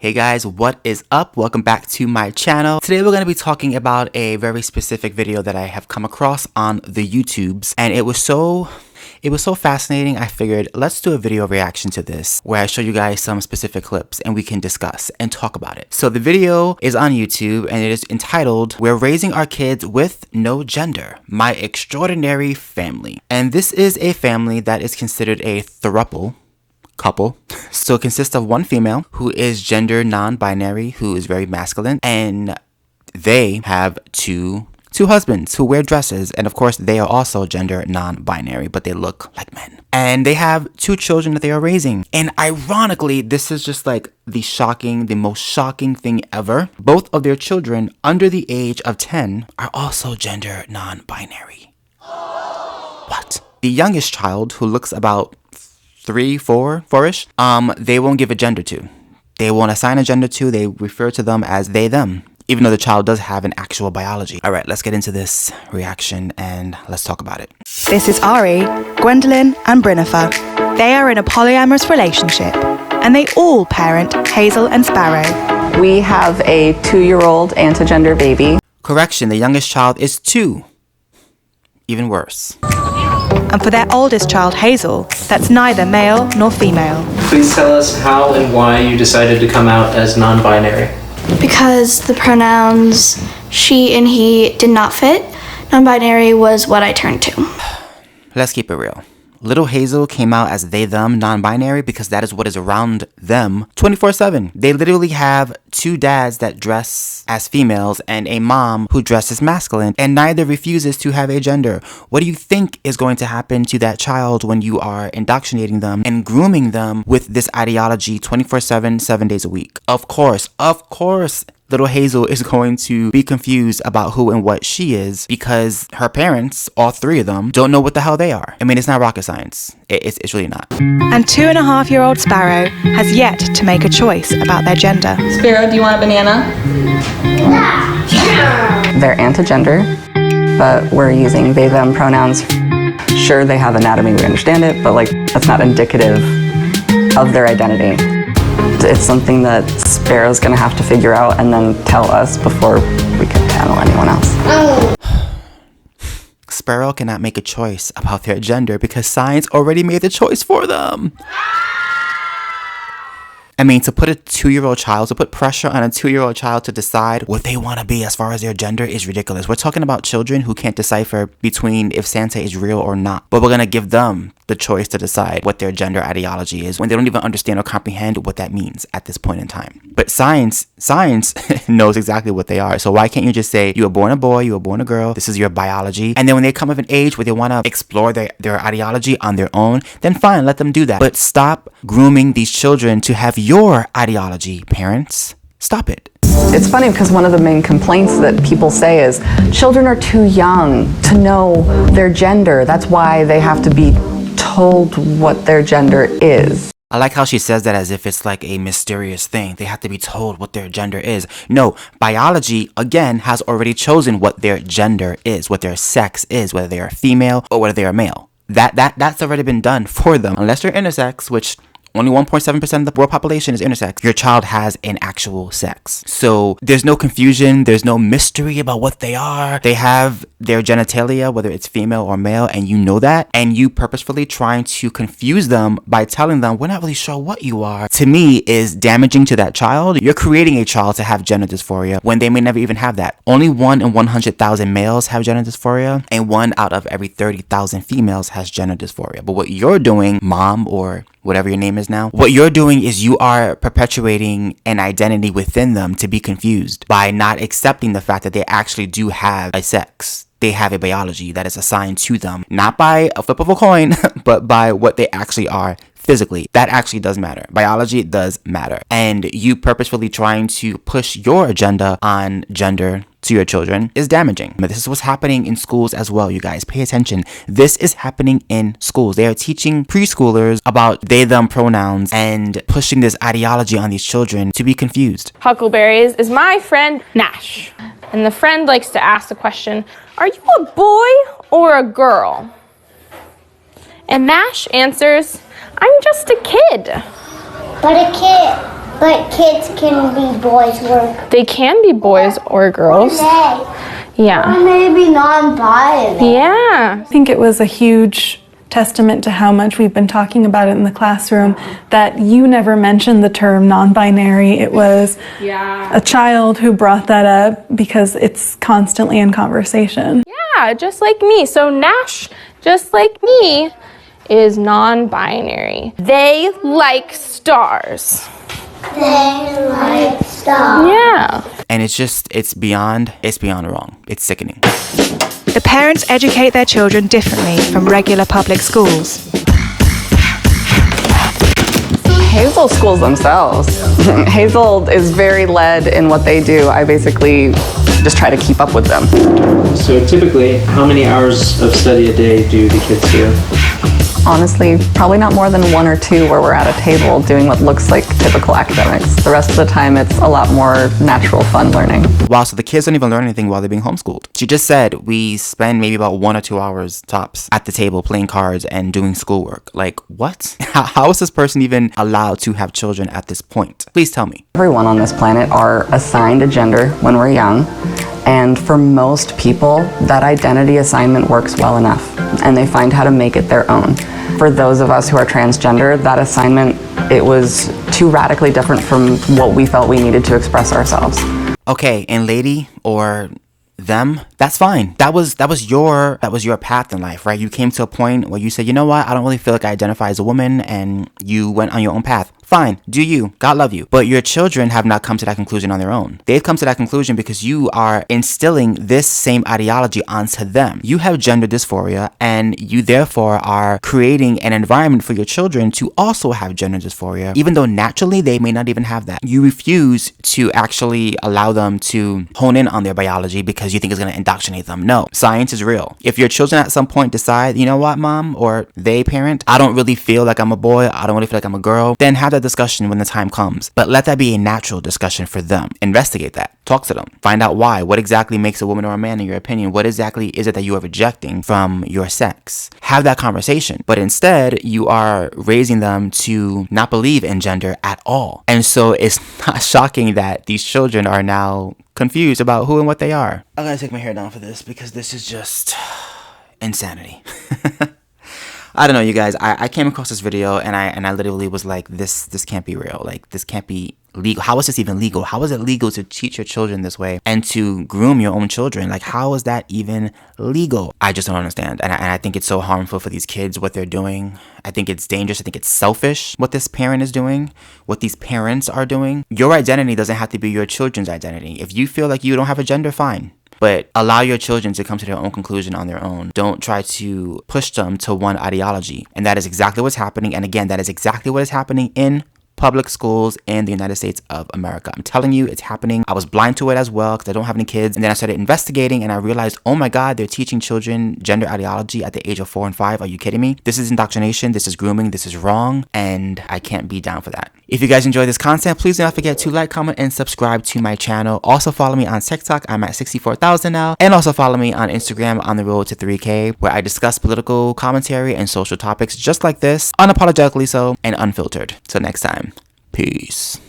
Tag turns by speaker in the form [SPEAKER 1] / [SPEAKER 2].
[SPEAKER 1] Hey guys, what is up? Welcome back to my channel. Today we're going to be talking about a very specific video that I have come across on the YouTubes, and it was so fascinating. I figured let's do a video reaction to this where I show you guys some specific clips and we can discuss and talk about it. So the video is on YouTube and it is entitled "We're Raising Our Kids with No Gender, My Extraordinary Family." And this is a family that is considered a throuple couple. So it consists of one female who is gender non-binary, who is very masculine, and they have two husbands who wear dresses, and of course they are also gender non-binary, but they look like men. And they have two children that they are raising. And ironically, this is just like the most shocking thing ever. Both of their children under the age of 10 are also gender non-binary. What? The youngest child, who looks about 4-ish, they won't give a gender to. They won't assign a gender to. They refer to them as they, them, even though the child does have an actual biology. All right, let's get into this reaction and let's talk about it.
[SPEAKER 2] This is Ari, Gwendolyn, and Brynnifer. They are in a polyamorous relationship, and they all parent Hazel and Sparrow.
[SPEAKER 3] We have a 2-year-old anti-gender baby.
[SPEAKER 1] Correction, the youngest child is 2. Even worse.
[SPEAKER 2] And for their oldest child, Hazel, that's neither male nor female.
[SPEAKER 4] Please tell us how and why you decided to come out as non-binary.
[SPEAKER 5] Because the pronouns she and he did not fit. Non-binary was what I turned to.
[SPEAKER 1] Let's keep it real. Little Hazel came out as they, them, non-binary because that is what is around them 24/7. They literally have 2 dads that dress as females and a mom who dresses masculine, and neither refuses to have a gender. What do you think is going to happen to that child when you are indoctrinating them and grooming them with this ideology 24/7, 7 days a week? Of course, little Hazel is going to be confused about who and what she is because her parents, all 3 of them, don't know what the hell they are. I mean, it's not rocket science. It's really not.
[SPEAKER 2] And 2.5-year-old Sparrow has yet to make a choice about their gender.
[SPEAKER 3] Sparrow, do you want a banana? They're anti-gender, but we're using they, them pronouns. Sure, they have anatomy, we understand it, but that's not indicative of their identity. It's something that Sparrow's gonna have to figure out and then tell us before we can tell anyone else.
[SPEAKER 1] Sparrow cannot make a choice about their gender because science already made the choice for them. I mean, to put pressure on a 2-year-old child to decide what they want to be as far as their gender is ridiculous. We're talking about children who can't decipher between if Santa is real or not. But we're going to give them the choice to decide what their gender ideology is when they don't even understand or comprehend what that means at this point in time. But science knows exactly what they are. So why can't you just say you were born a boy, you were born a girl, this is your biology. And then when they come of an age where they want to explore their ideology on their own, then fine, let them do that. But stop grooming these children to have your ideology, parents. Stop it.
[SPEAKER 3] It's funny because one of the main complaints that people say is children are too young to know their gender. That's why they have to be told what their gender is.
[SPEAKER 1] I like how she says that as if it's like a mysterious thing. They have to be told what their gender is. No, biology, again, has already chosen what their gender is, what their sex is, whether they are female or whether they are male. That's already been done for them. Unless they're intersex, which only 1.7% of the world population is intersex, your child has an actual sex. So there's no confusion, there's no mystery about what they are. They have their genitalia, whether it's female or male, and you know that. And you purposefully trying to confuse them by telling them, we're not really sure what you are, to me is damaging to that child. You're creating a child to have gender dysphoria when they may never even have that. Only 1 in 100,000 males have gender dysphoria, and 1 out of every 30,000 females has gender dysphoria. But what you're doing, mom, or whatever your name is now, what you're doing is you are perpetuating an identity within them to be confused by not accepting the fact that they actually do have a sex. They have a biology that is assigned to them, not by a flip of a coin, but by what they actually are physically. That actually does matter. Biology does matter. And you purposefully trying to push your agenda on gender to your children is damaging. But this is what's happening in schools as well, you guys. Pay attention. This is happening in schools. They are teaching preschoolers about they, them pronouns and pushing this ideology on these children to be confused.
[SPEAKER 6] Huckleberries is my friend Nash. And the friend likes to ask the question, are you a boy or a girl? And Nash answers, I'm just a kid.
[SPEAKER 7] But a kid. But kids can be boys or
[SPEAKER 6] They can be boys or girls. Yeah.
[SPEAKER 7] maybe non-binary.
[SPEAKER 6] Yeah.
[SPEAKER 8] I think it was a huge testament to how much we've been talking about it in the classroom that you never mentioned the term non-binary. It was a child who brought that up because it's constantly in conversation.
[SPEAKER 6] Yeah, just like me. So Nash, just like me, is non-binary. They like stars.
[SPEAKER 7] They like stuff.
[SPEAKER 6] Yeah.
[SPEAKER 1] And it's beyond wrong. It's sickening.
[SPEAKER 2] The parents educate their children differently from regular public schools.
[SPEAKER 3] Hazel schools themselves. Hazel is very led in what they do. I basically just try to keep up with them.
[SPEAKER 4] So typically, how many hours of study a day do the kids do?
[SPEAKER 3] Honestly, probably not more than 1 or 2 where we're at a table doing what looks like typical academics. The rest of the time, it's a lot more natural, fun learning.
[SPEAKER 1] Wow, so the kids don't even learn anything while they're being homeschooled. She just said we spend maybe about 1 or 2 hours tops at the table playing cards and doing schoolwork. Like, what? How is this person even allowed to have children at this point? Please tell me.
[SPEAKER 3] Everyone on this planet are assigned a gender when we're young. And for most people, that identity assignment works well enough, and they find how to make it their own. For those of us who are transgender, that assignment, it was too radically different from what we felt we needed to express ourselves.
[SPEAKER 1] Okay, and lady or them, that's fine. That was your path in life, right? You came to a point where you said, you know what, I don't really feel like I identify as a woman, and you went on your own path. Fine, do you. God love you. But your children have not come to that conclusion on their own. They've come to that conclusion because you are instilling this same ideology onto them. You have gender dysphoria, and you therefore are creating an environment for your children to also have gender dysphoria, even though naturally they may not even have that. You refuse to actually allow them to hone in on their biology because you think it's going to indoctrinate them. No, science is real. If your children at some point decide, you know what, mom, or they parent, I don't really feel like I'm a boy, I don't really feel like I'm a girl, then have that discussion when the time comes. But let that be a natural discussion for them. Investigate that. Talk to them. Find out why. What exactly makes a woman or a man in your opinion? What exactly is it that you are rejecting from your sex? Have that conversation. But instead, you are raising them to not believe in gender at all. And so it's not shocking that these children are now confused about who and what they are. I gotta take my hair down for this because this is just insanity. I don't know, you guys. I came across this video and I literally was like, this can't be real. Like, this can't be legal. How is this even legal? How is it legal to teach your children this way and to groom your own children? Like, how is that even legal? I just don't understand. And I think it's so harmful for these kids, what they're doing. I think it's dangerous. I think it's selfish what this parent is doing, what these parents are doing. Your identity doesn't have to be your children's identity. If you feel like you don't have a gender, fine. But allow your children to come to their own conclusion on their own. Don't try to push them to one ideology. And that is exactly what's happening. And again, that is exactly what is happening in public schools in the United States of America. I'm telling you, it's happening. I was blind to it as well because I don't have any kids. And then I started investigating and I realized, oh my God, they're teaching children gender ideology at the age of 4 and 5. Are you kidding me? This is indoctrination. This is grooming. This is wrong. And I can't be down for that. If you guys enjoy this content, please do not forget to like, comment, and subscribe to my channel. Also follow me on TikTok. I'm at 64,000 now. And also follow me on Instagram on the road to 3K, where I discuss political commentary and social topics just like this, unapologetically so and unfiltered. Till next time, peace.